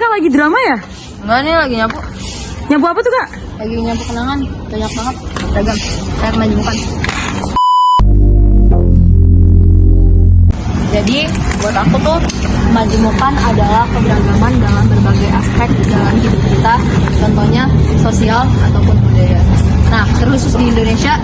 kak lagi drama ya? Enggak nih, lagi nyapu. Nyapu apa tuh kak? Lagi nyapu kenangan. Banyak banget. Beragam. Kayak kemajemukan. Jadi, buat aku tuh kemajemukan adalah keberagaman dalam berbagai aspek dalam hidup kita. Contohnya sosial ataupun budaya. Nah, terkhusus di Indonesia,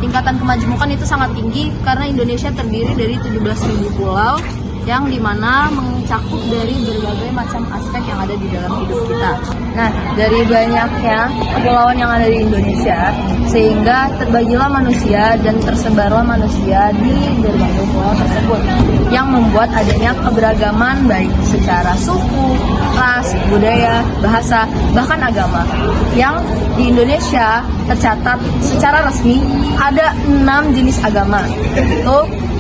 tingkatan kemajemukan itu sangat tinggi karena Indonesia terdiri dari 17.000 pulau yang dimana mencakup dari berbagai macam aspek yang ada di dalam hidup kita. Nah, dari banyaknya kepulauan yang ada di Indonesia, sehingga terbagilah manusia dan tersebarlah manusia di berbagai pulau tersebut, yang membuat adanya keberagaman baik secara suku, ras, budaya, bahasa, bahkan agama. Yang di Indonesia tercatat secara resmi ada 6 jenis agama, yaitu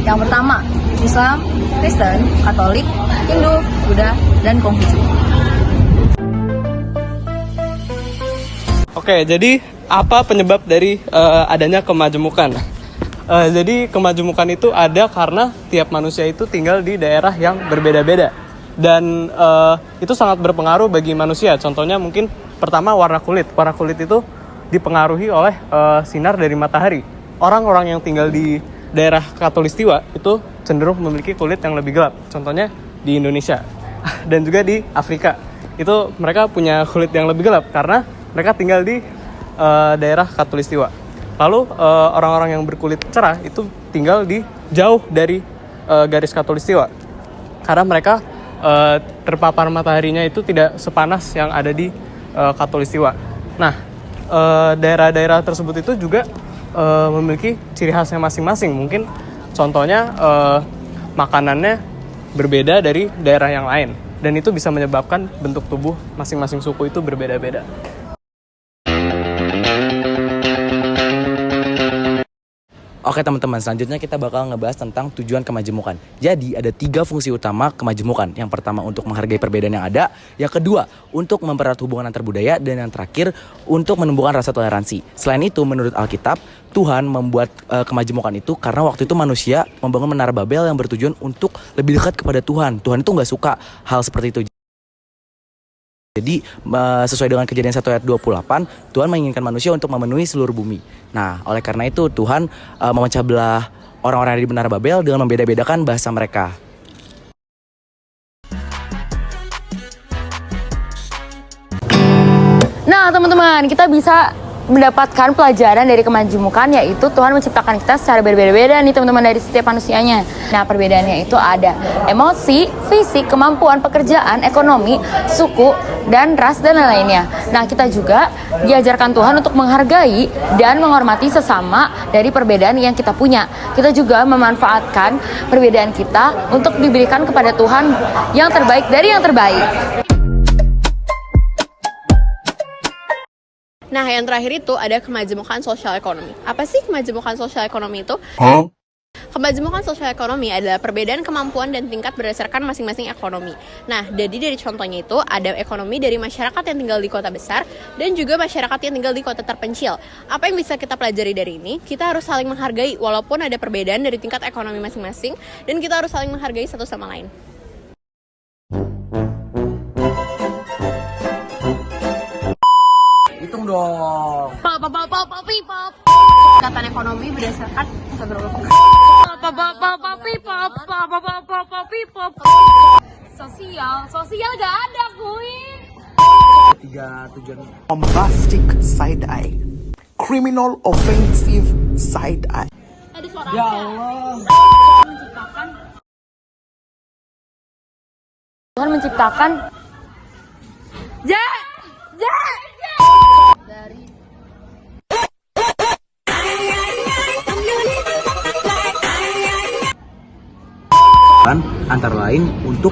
yang pertama Islam, Kristen, Katolik, Hindu, Buddha, dan Konghucu. Oke, jadi apa penyebab dari adanya kemajemukan? Jadi kemajemukan itu ada karena tiap manusia itu tinggal di daerah yang berbeda-beda. Dan itu sangat berpengaruh bagi manusia. Contohnya mungkin pertama warna kulit. Warna kulit itu dipengaruhi oleh sinar dari matahari. Orang-orang yang tinggal di daerah Khatulistiwa itu cenderung memiliki kulit yang lebih gelap. Contohnya di Indonesia dan juga di Afrika. Itu mereka punya kulit yang lebih gelap karena mereka tinggal di daerah Khatulistiwa. Lalu orang-orang yang berkulit cerah itu tinggal di jauh dari garis Khatulistiwa. Karena mereka terpapar mataharinya itu tidak sepanas yang ada di Khatulistiwa. Nah, daerah-daerah tersebut itu juga memiliki ciri khasnya masing-masing. Mungkin contohnya makanannya berbeda dari daerah yang lain. Dan itu bisa menyebabkan bentuk tubuh masing-masing suku itu berbeda-beda. Oke teman-teman, selanjutnya kita bakal ngebahas tentang tujuan kemajemukan. Jadi ada 3 fungsi utama kemajemukan. Yang pertama untuk menghargai perbedaan yang ada. Yang kedua untuk mempererat hubungan antar budaya. Dan yang terakhir untuk menumbuhkan rasa toleransi. Selain itu menurut Alkitab, Tuhan membuat kemajemukan itu karena waktu itu manusia membangun menara Babel yang bertujuan untuk lebih dekat kepada Tuhan. Tuhan itu gak suka hal seperti itu. Jadi sesuai dengan Kejadian 1 ayat 28, Tuhan menginginkan manusia untuk memenuhi seluruh bumi. Nah, oleh karena itu Tuhan memecah belah orang-orang yang di Menara Babel dengan membeda-bedakan bahasa mereka. Nah teman-teman, kita bisa mendapatkan pelajaran dari kemajemukan, yaitu Tuhan menciptakan kita secara berbeda-beda nih teman-teman dari setiap manusianya. Nah perbedaannya itu ada emosi, fisik, kemampuan, pekerjaan, ekonomi, suku, dan ras dan lain-lainnya. Nah kita juga diajarkan Tuhan untuk menghargai dan menghormati sesama dari perbedaan yang kita punya. Kita juga memanfaatkan perbedaan kita untuk diberikan kepada Tuhan yang terbaik dari yang terbaik. Nah, yang terakhir itu ada kemajemukan sosial ekonomi. Apa sih kemajemukan sosial ekonomi itu? Kemajemukan sosial ekonomi adalah perbedaan kemampuan dan tingkat berdasarkan masing-masing ekonomi. Nah, jadi dari contohnya itu ada ekonomi dari masyarakat yang tinggal di kota besar dan juga masyarakat yang tinggal di kota terpencil. Apa yang bisa kita pelajari dari ini? Kita harus saling menghargai walaupun ada perbedaan dari tingkat ekonomi masing-masing, dan kita harus saling menghargai satu sama lain. Hitung dong. Tingkatan ekonomi berdasarkan sosial gak ada kuy. 3 tujuan. Bombastic side eye, criminal offensive side eye. Ada suara Ya apa? Allah. Tuhan menciptakan antara lain untuk